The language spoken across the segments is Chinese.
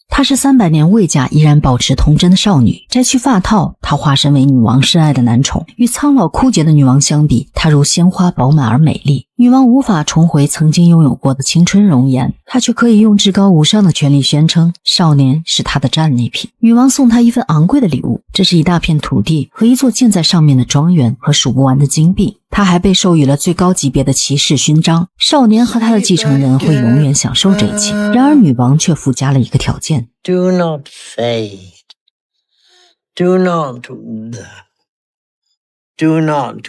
她是300年未嫁依然保持童真的少女，摘去发套，她化身为女王深爱的男宠。与苍老枯竭的女王相比，她如鲜花饱满而美丽。女王无法重回曾经拥有过的青春容颜，她却可以用至高无上的权力宣称少年是她的战利品。女王送她一份昂贵的礼物，这是一大片土地和一座建在上面的庄园和数不完的金币。她还被授予了最高级别的骑士勋章。少年和他的继承人会永远享受这一切。然而女王却附加了一个条件。Do not fade. Do not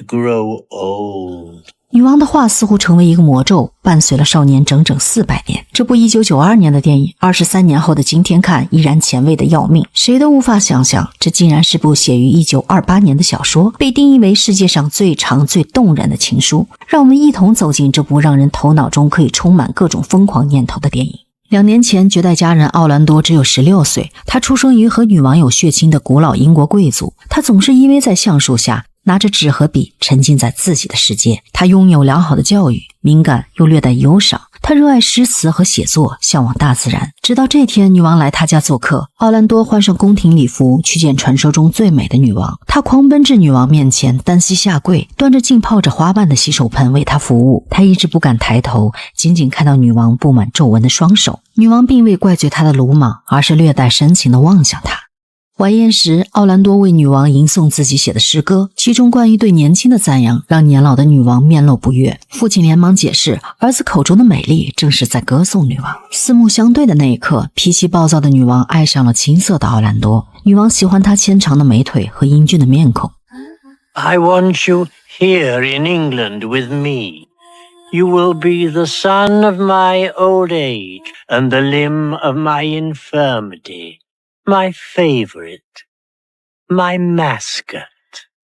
grow old. 女王的话似乎成为一个魔咒，伴随了少年整整400年。这部1992年的电影，23年后的今天看依然前卫的要命。谁都无法想象，这竟然是部写于1928年的小说，被定义为世界上最长最动人的情书。让我们一同走进这部让人头脑中可以充满各种疯狂念头的电影。2年前，绝代佳人奥兰多只有16岁，她出生于和女王有血亲的古老英国贵族。她总是依偎在橡树下，拿着纸和笔，沉浸在自己的世界。她拥有良好的教育，敏感又略带忧伤。她热爱诗词和写作，向往大自然。直到这天，女王来她家做客，奥兰多换上宫廷礼服，去见传说中最美的女王。他狂奔至女王面前，单膝下跪，端着浸泡着花瓣的洗手盆为她服务。他一直不敢抬头，仅仅看到女王布满皱纹的双手。女王并未怪罪他的鲁莽，而是略带深情地望向他。晚宴时，奥兰多为女王吟诵自己写的诗歌，其中关于对年轻的赞扬让年老的女王面露不悦。父亲连忙解释，儿子口中的美丽正是在歌颂女王。四目相对的那一刻，脾气暴躁的女王爱上了青涩的奥兰多。女王喜欢他纤长的美腿和英俊的面孔。I want you here in England with me. You will be the sun of my old age and the limb of my infirmity.My favorite, my mascot.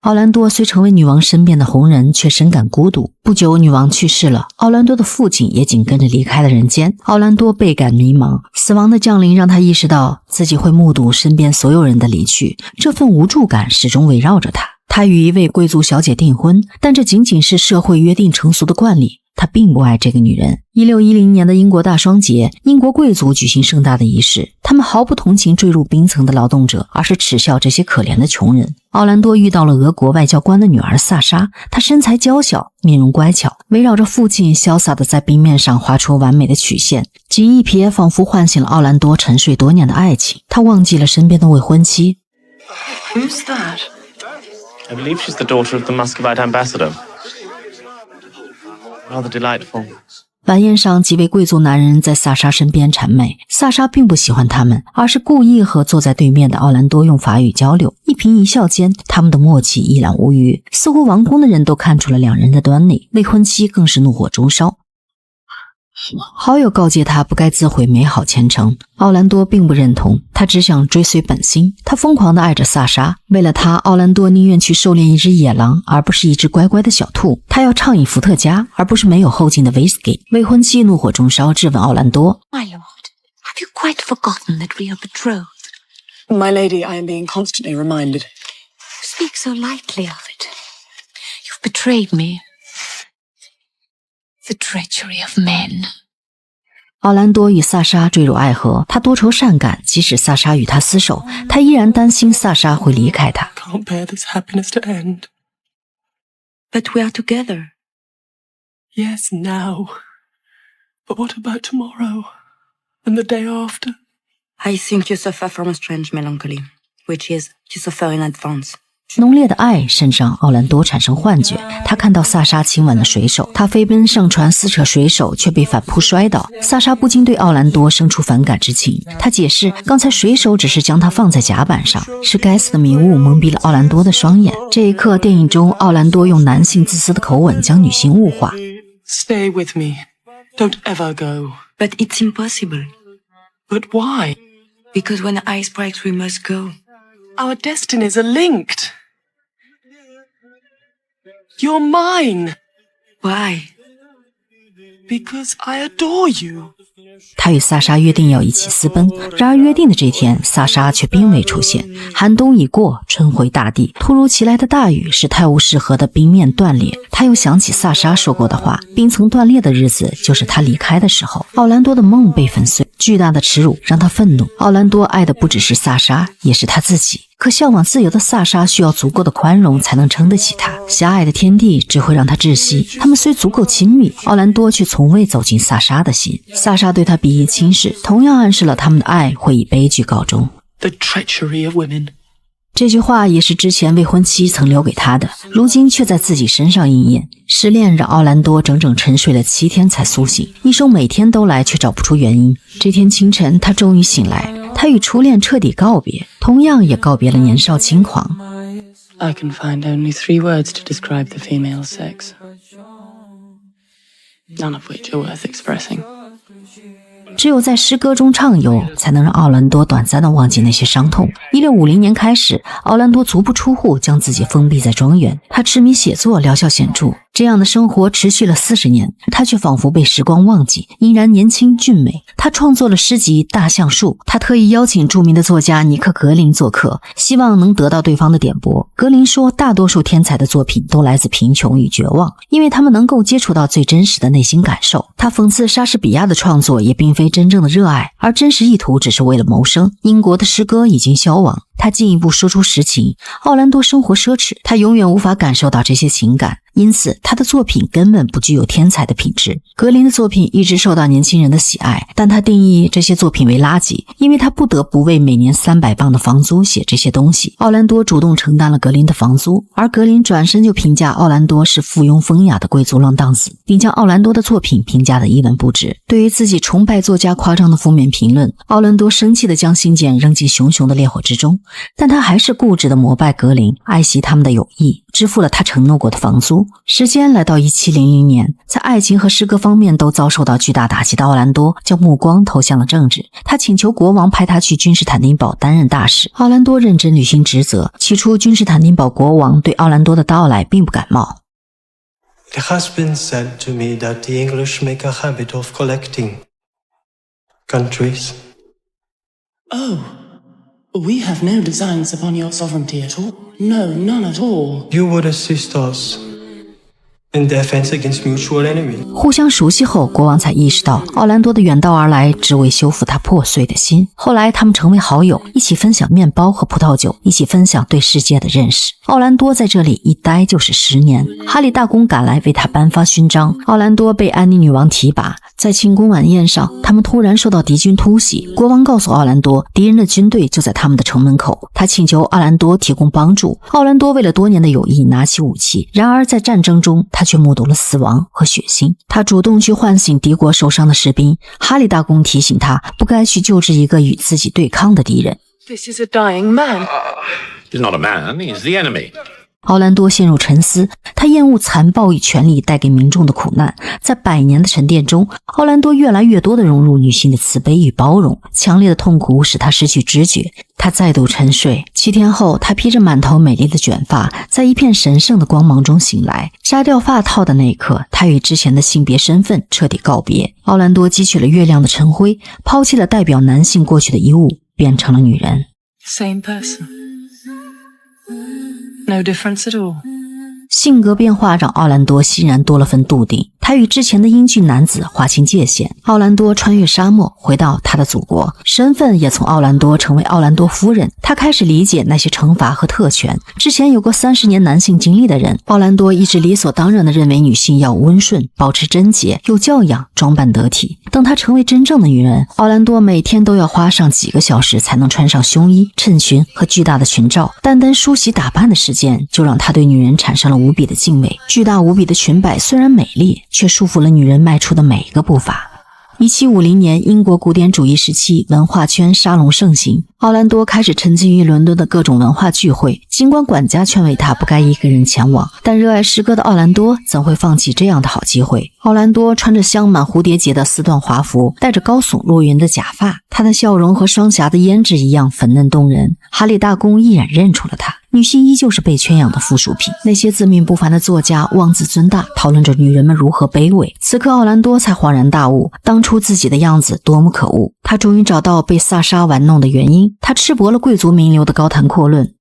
奥兰多虽成为女王身边的红人，却深感孤独。不久，女王去世了，奥兰多的父亲也紧跟着离开了人间。奥兰多倍感迷茫，死亡的降临让他意识到自己会目睹身边所有人的离去，这份无助感始终围绕着他。他与一位贵族小姐订婚，但这仅仅是社会约定成俗的惯例。他并不爱这个女人。1610年的英国大双节，英国贵族举行盛大的仪式，他们毫不同情坠入冰层的劳动者，而是耻笑这些可怜的穷人。奥兰多遇到了俄国外交官的女儿萨莎，她身材娇小，面容乖巧，围绕着父亲潇洒地在冰面上画出完美的曲线。仅一瞥仿佛唤醒了奥兰多沉睡多年的爱情，他忘记了身边的未婚妻。 Who's that? I believe she's the daughter of the Muscovite ambassador.Rather delightful. 晚宴上，几位贵族男人在萨莎身边谄媚。萨莎并不喜欢他们，而是故意和坐在对面的奥兰多用法语交流。一颦一笑间，他们的默契一览无余，似乎王宫的人都看出了两人的端倪。未婚妻更是怒火中烧。好友告诫他不该自毁美好前程，奥兰多并不认同，他只想追随本心。他疯狂地爱着萨莎，为了她，奥兰多宁愿去狩猎一只野狼，而不是一只乖乖的小兔。他要畅饮伏特加，而不是没有后劲的 whisky。未婚妻怒火中烧，质问奥兰多 My lord, have you quite forgotten that we are betrothed? My lady, I am being constantly reminded. You speak so lightly of it. You've betrayed me.The treachery of men. 奥兰多与萨莎坠入爱河，他多愁善感，即使萨莎与他厮守，他依然担心萨莎会离开他。 Can't bear this happiness to end. But we are together. Yes, now. But what about tomorrow? And the day after? I think you suffer from a strange melancholy, which is you suffer in advance.浓烈的爱甚至让奥兰多产生幻觉，他看到萨莎亲吻了水手，他飞奔上船撕扯水手，却被反扑摔倒。萨莎不禁对奥兰多生出反感之情，他解释刚才水手只是将他放在甲板上，是该死的迷雾蒙蔽了奥兰多的双眼。这一刻，电影中奥兰多用男性自私的口吻将女性物化。 Stay with me. Don't ever go. But it's impossible. But why? Because when the ice breaks, we must go. Our destinies are linked.You're mine. Why? Because I adore you. 他与萨莎约定要一起私奔，然而约定的这天，萨莎却并未出现。寒冬已过，春回大地，突如其来的大雨使泰晤士河的冰面断裂。他又想起萨莎说过的话，冰层断裂的日子就是他离开的时候。奥兰多的梦被粉碎，巨大的耻辱让他愤怒。奥兰多爱的不只是萨莎，也是他自己。可向往自由的萨莎需要足够的宽容才能撑得起他，狭隘的天地只会让他窒息。他们虽足够亲密，奥兰多却从未走进萨莎的心。萨莎对他比翼轻视，同样暗示了他们的爱会以悲剧告终。 The treachery of women. 这句话也是之前未婚妻曾留给他的，如今却在自己身上应验。失恋让奥兰多整整沉睡了7天才苏醒，医生每天都来却找不出原因。这天清晨，他终于醒来，他与初恋彻底告别，同样也告别了年少轻狂。 I can find only 3 words to describe the female sex, none of which are worth expressing. 只有在诗歌中畅游，才能让奥兰多短暂地忘记那些伤痛。1650年开始，奥兰多足不出户，将自己封闭在庄园。他痴迷写作，疗效显著。这样的生活持续了40年，他却仿佛被时光忘记，依然年轻俊美。他创作了诗集《大橡树》，他特意邀请著名的作家尼克·格林做客，希望能得到对方的点拨。格林说，大多数天才的作品都来自贫穷与绝望，因为他们能够接触到最真实的内心感受。他讽刺莎士比亚的创作也并非真正的热爱，而真实意图只是为了谋生。英国的诗歌已经消亡。他进一步说出实情，奥兰多生活奢侈，他永远无法感受到这些情感，因此他的作品根本不具有天才的品质。格林的作品一直受到年轻人的喜爱，但他定义这些作品为垃圾，因为他不得不为每年300磅的房租写这些东西。奥兰多主动承担了格林的房租，而格林转身就评价奥兰多是附庸风雅的贵族浪荡子，并将奥兰多的作品评价得一文不值。对于自己崇拜作家夸张的负面评论，奥兰多生气地将信件扔进熊熊的烈火之中，但他还是固执地膜拜格林，爱惜他们的友谊，支付了他承诺过的房租。时间来到1700年，在爱情和诗歌方面都遭受到巨大打击的奥兰多将目光投向了政治。他请求国王派他去君士坦丁堡担任大使。奥兰多认真履行职责。起初，君士坦丁堡国王对奥兰多的到来并不感冒。It has been said to me that the English make a habit of collecting countries. Oh, we have no designs upon your sovereignty at all. No, none at all. You would assist us in defense against mutual enemy. 互相熟悉后，国王才意识到奥兰多的远道而来只为修复他破碎的心。后来他们成为好友，一起分享面包和葡萄酒，一起分享对世界的认识。奥兰多在这里一待就是10年。哈里大公赶来为他颁发勋章，奥兰多被安妮女王提拔。在庆功晚宴上，他们突然受到敌军突袭，国王告诉奥兰多，敌人的军队就在他们的城门口。他请求奥兰多提供帮助。奥兰多为了多年的友谊拿起武器，然而在战争中他却目睹了死亡和血腥。他主动去唤醒敌国受伤的士兵，哈里大公提醒他不该去救治一个与自己对抗的敌人。 This is a dying man. He's not a man, he's the enemy. 奥兰多陷入沉思，他厌恶残暴与权力带给民众的苦难。在100年的沉淀中，奥兰多越来越多地融入女性的慈悲与包容。强烈的痛苦使他失去知觉，他再度沉睡。7天后，他披着满头美丽的卷发，在一片神圣的光芒中醒来。摘掉发套的那一刻，他与之前的性别身份彻底告别。奥兰多汲取了月亮的晨辉，抛弃了代表男性过去的衣物，变成了女人。 Same person. No difference at all. 性格变化让奥兰多欣然多了份笃定，他与之前的英俊男子划清界限。奥兰多穿越沙漠回到他的祖国，身份也从奥兰多成为奥兰多夫人。他开始理解那些惩罚和特权。之前有过30年男性经历的人，奥兰多一直理所当然地认为女性要温顺、保持贞洁、有教养、装扮得体。等她成为真正的女人，奥兰多每天都要花上几个小时才能穿上胸衣、衬裙和巨大的裙罩。单单梳洗打扮的时间，就让他对女人产生了无比的敬畏。巨大无比的裙摆虽然美丽，却束缚了女人迈出的每一个步伐。1750年，英国古典主义时期，文化圈沙龙盛行。奥兰多开始沉浸于伦敦的各种文化聚会，尽管管家劝慰他不该一个人前往，但热爱诗歌的奥兰多怎会放弃这样的好机会？奥兰多穿着镶满蝴蝶结的丝缎华服，戴着高耸落云的假发，他的笑容和双颊的胭脂一样粉嫩动人。哈里大公一眼认出了他。女性依旧是被圈养的附属品。那些自命不凡的作家妄自尊大，讨论着女人们如何卑微。此刻奥兰多才恍然大悟，当初自己的样子多么可恶。他终于找到被萨莎玩弄的原因。他赤膊了贵族名流的高谈阔论。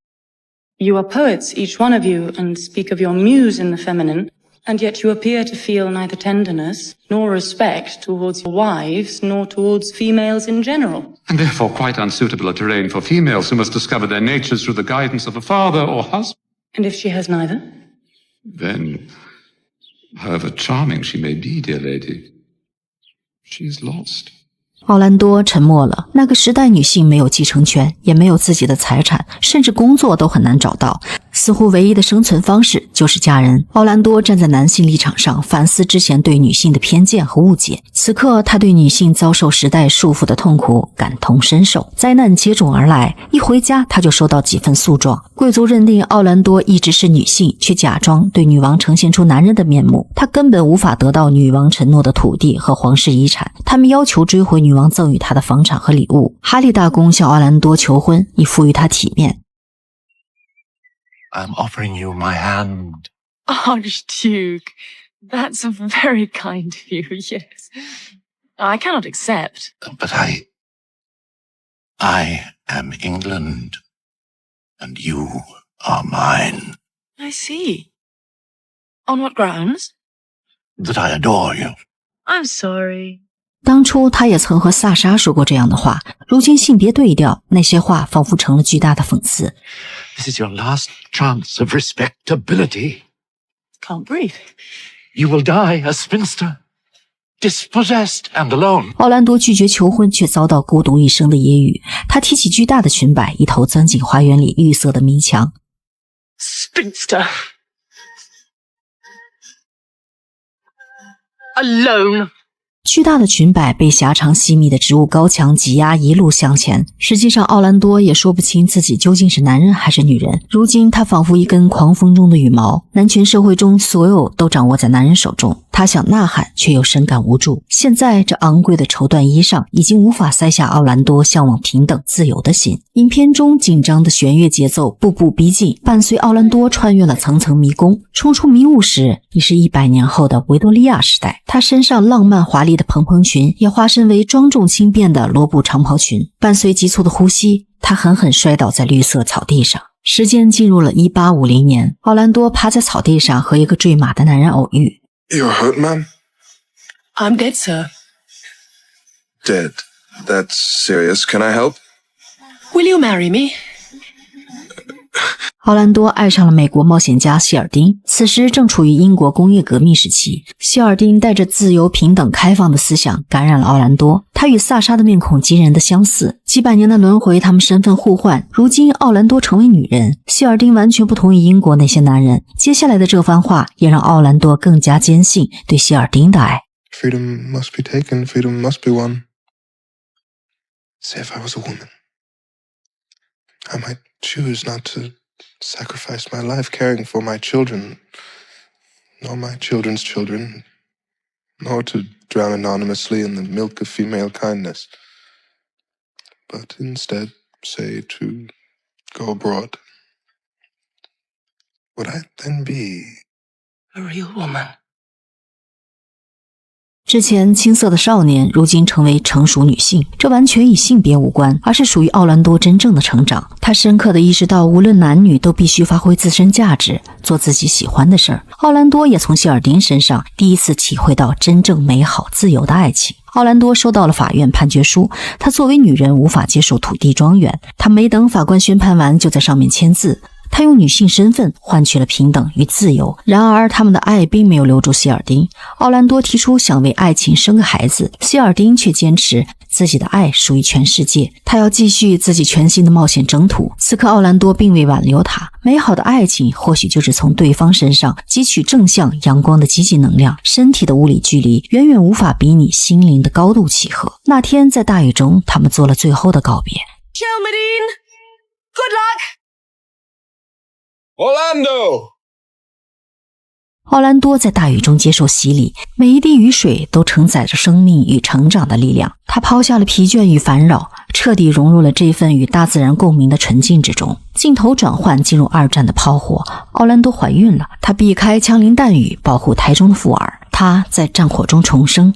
You are poets, each one of you, and speak of your muse in the feminine. And yet you appear to feel neither tenderness nor respect towards your wives nor towards females in general. And therefore quite unsuitable a terrain for females who must discover their natures through the guidance of a father or husband. And if she has neither? Then, however charming she may be, dear lady, she is lost. 奥兰多沉默了。那个时代，女性没有继承权，也没有自己的财产，甚至工作都很难找到。似乎唯一的生存方式就是嫁人。奥兰多站在男性立场上，反思之前对女性的偏见和误解。此刻，他对女性遭受时代束缚的痛苦感同身受。灾难接踵而来，一回家他就收到几份诉状。贵族认定奥兰多一直是女性，却假装对女王呈现出男人的面目。他根本无法得到女王承诺的土地和皇室遗产。他们要求追回女王赠予他的房产和礼物。哈利大公向奥兰多求婚，以赋予他体面。I'm offering you my hand. Archduke, that's very kind of you, yes. I cannot accept. But I am England, and you are mine. I see. On what grounds? That I adore you. I'm sorry. 当初他也曾和萨莎说过这样的话，如今性别对调，那些话仿佛成了巨大的讽刺。This is your last chance of respectability. Can't breathe. You will die a spinster, dispossessed and alone. 奥兰多拒绝求婚，却遭到孤独一生的揶揄。他提起巨大的裙摆，一头钻进花园里绿色的迷墙。Spinster. Alone. 巨大的裙摆被狭长细密的植物高墙挤压，一路向前。实际上，奥兰多也说不清自己究竟是男人还是女人。如今，他仿佛一根狂风中的羽毛，男权社会中所有都掌握在男人手中。他想呐喊，却又深感无助。现在，这昂贵的绸缎衣裳已经无法塞下奥兰多向往平等自由的心。影片中紧张的弦乐节奏步步逼近，伴随奥兰多穿越了层层迷宫，冲出迷雾时，已是100年后的维多利亚时代。他身上浪漫华丽的蓬蓬裙也化身为庄重轻便的罗布长袍裙。伴随急促的呼吸，他狠狠摔倒在绿色草地上。时间进入了1850年，奥兰多趴在草地上和一个坠马的男人偶遇。You're hurt, ma'am? I'm dead, sir. Dead. That's serious. Can I help? Will you marry me? 奥兰多爱上了美国冒险家希尔丁，此时正处于英国工业革命时期。希尔丁带着自由、平等、开放的思想感染了奥兰多，他与萨莎的面孔惊人的相似。几百年的轮回，他们身份互换。如今，奥兰多成为女人，希尔丁完全不同于英国那些男人。接下来的这番话也让奥兰多更加坚信对希尔丁的爱。Freedom must be taken. Freedom must be won. Say if I was a woman, I might choose not to sacrifice my life caring for my children, nor my children's children, nor to drown anonymously in the milk of female kindness, but instead say to go abroad. Would I then be A real woman. 之前青涩的少年，如今成为成熟女性，这完全与性别无关，而是属于奥兰多真正的成长。他深刻地意识到，无论男女都必须发挥自身价值，做自己喜欢的事儿。奥兰多也从希尔丁身上第一次体会到真正美好自由的爱情。奥兰多收到了法院判决书，他作为女人无法接受土地庄园，他没等法官宣判完就在上面签字。他用女性身份换取了平等与自由，然而他们的爱并没有留住希尔丁。奥兰多提出想为爱情生个孩子，希尔丁却坚持自己的爱属于全世界，他要继续自己全新的冒险征途。此刻奥兰多并未挽留他，美好的爱情或许就是从对方身上汲取正向阳光的积极能量。身体的物理距离远远无法比拟心灵的高度契合。那天在大雨中，他们做了最后的告别。 Kelmadine, good luck. Orlando! 奥兰多在大雨中接受洗礼，每一滴雨水都承载着生命与成长的力量。他抛下了疲倦与烦扰，彻底融入了这份与大自然共鸣的纯净之中。镜头转换进入2战的炮火，奥兰多怀孕了，她避开枪林弹雨，保护胎中的妇儿。她在战火中重生。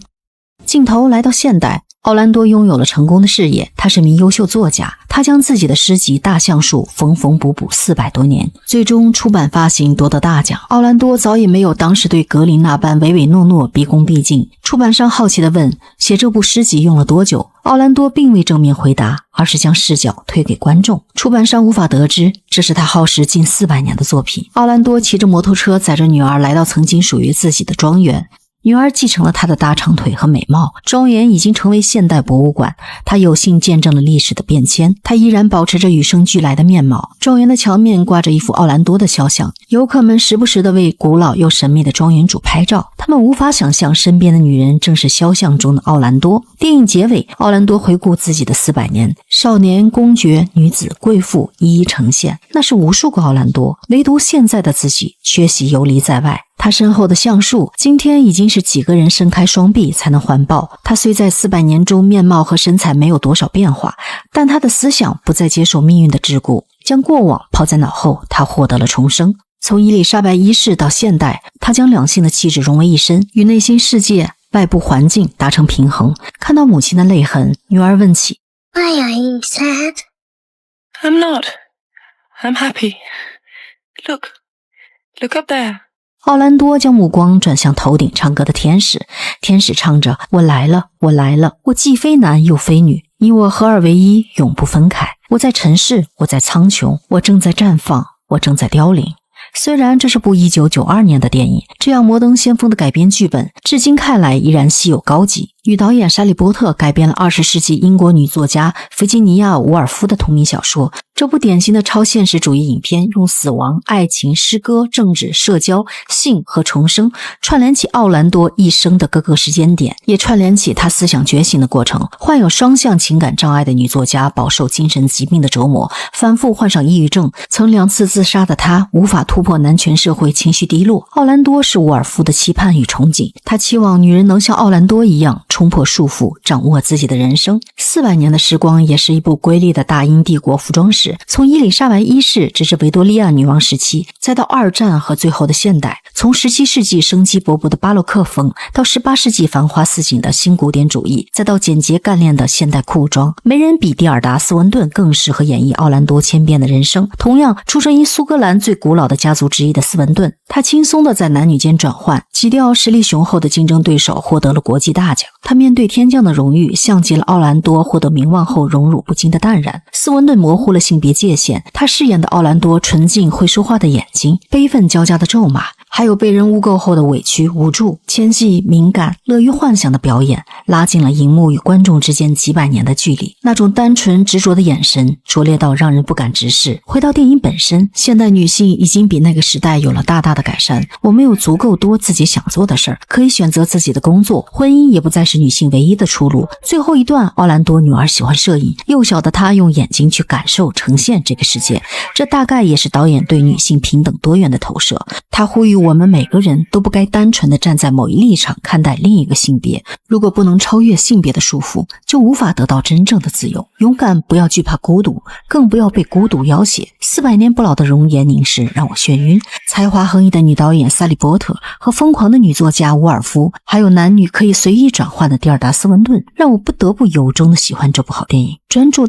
镜头来到现代，奥兰多拥有了成功的事业，他是名优秀作家，他将自己的诗集《大橡树》缝缝补补400多年，最终出版发行夺得大奖。奥兰多早已没有当时对格林那般唯唯诺诺毕恭毕敬。出版商好奇地问，写这部诗集用了多久？奥兰多并未正面回答，而是将视角推给观众。出版商无法得知这是他耗时近400年的作品。奥兰多骑着摩托车载着女儿来到曾经属于自己的庄园，女儿继承了她的大长腿和美貌，庄园已经成为现代博物馆。她有幸见证了历史的变迁，她依然保持着与生俱来的面貌。庄园的墙面挂着一幅奥兰多的肖像，游客们时不时地为古老又神秘的庄园主拍照。他们无法想象身边的女人正是肖像中的奥兰多。电影结尾，奥兰多回顾自己的400年，少年、公爵、女子、贵妇一一呈现，那是无数个奥兰多，唯独现在的自己缺席游离在外。他身后的橡树，今天已经是几个人伸开双臂才能环抱。他虽在400年中面貌和身材没有多少变化，但他的思想不再接受命运的桎梏，将过往抛在脑后，他获得了重生。从伊丽莎白一世到现代，他将两性的气质融为一身，与内心世界、外部环境达成平衡。看到母亲的泪痕，女儿问起 Why are you sad? I'm not. I'm happy. Look up there. 奥兰多将目光转向头顶唱歌的天使，天使唱着：我来了，我来了，我既非男又非女，你我合二为一，永不分开。我在尘世，我在苍穹，我正在绽放，我正在凋零。虽然这是部1992年的电影，这样摩登先锋的改编剧本至今看来依然稀有高级。女导演莎莉波特改编了20世纪英国女作家弗吉尼亚·伍尔夫的同名小说。这部典型的超现实主义影片用死亡、爱情、诗歌、政治、社交、性和重生串联起奥兰多一生的各个时间点，也串联起他思想觉醒的过程。患有双向情感障碍的女作家饱受精神疾病的折磨，反复患上抑郁症，曾2次自杀的她无法突破男权社会，情绪低落。奥兰多是伍尔夫的期盼与憧憬，他期望女人能像奥兰多一样冲破束缚，掌握自己的人生。400年的时光也是一部瑰丽的大英帝国服装史，从伊丽莎白一世直至维多利亚女王时期，再到2战和最后的现代，从17世纪生机勃勃的巴洛克风到18世纪繁花似锦的新古典主义，再到简洁干练的现代裤装，没人比蒂尔达·斯文顿更适合演绎奥兰多千变的人生。同样，出生于苏格兰最古老的家族之一的斯文顿，他轻松地在男女间转换，挤掉实力雄厚的竞争对手，获得了国际大奖。他面对天降的荣誉，像极了奥兰多获得名望后荣辱不惊的淡然。斯文顿模糊了性别界限，他饰演的奥兰多纯净会说话的眼睛，悲愤交加的咒骂，还有被人污垢后的委屈无助，纤细敏感乐于幻想的表演，拉近了荧幕与观众之间几百年的距离。那种单纯执着的眼神，拙劣到让人不敢直视。回到电影本身，现代女性已经比那个时代有了大大的改善。我们有足够多自己想做的事儿，可以选择自己的工作，婚姻也不再是女性唯一的出路。最后一段，奥兰多女儿喜欢摄影，幼小的她用眼睛去感受呈现这个世界，这大概也是导演对女性平等多元的投射。他呼吁我们每个人都不该单纯地站在某一立场看待另一个性别，如果不能超越性别的束缚，就无法得到真正的自由。勇敢，不要惧怕孤独，更不要被孤独要挟。400年不老的容颜凝视让我眩晕，才华横溢的女导演萨利波特和疯狂的女作家伍尔夫，还有男女可以随意转换的蒂尔达斯文顿，让我不得不由衷地喜欢这部好电影。专注